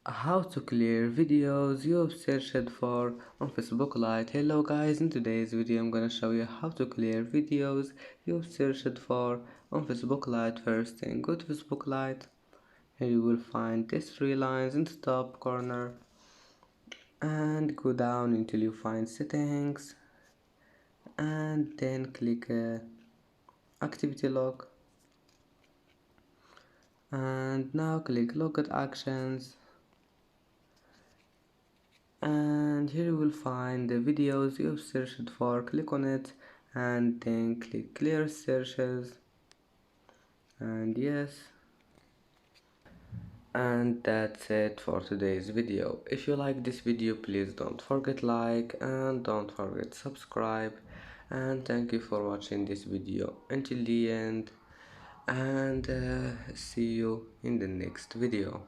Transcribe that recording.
How to clear videos you've searched for on Facebook Lite. Hello guys, in today's video I'm gonna show you how to clear videos you've searched for on Facebook Lite. First thing, go to Facebook Lite. Here you will find these three lines in the top corner and go down until you find settings and then click activity log, and now click look at actions, and here you will find the videos you've searched for. Click on it and then click clear searches, and yes, and that's it for today's video. If you like this video, please don't forget like and don't forget subscribe, and thank you for watching this video until the end, and see you in the next video.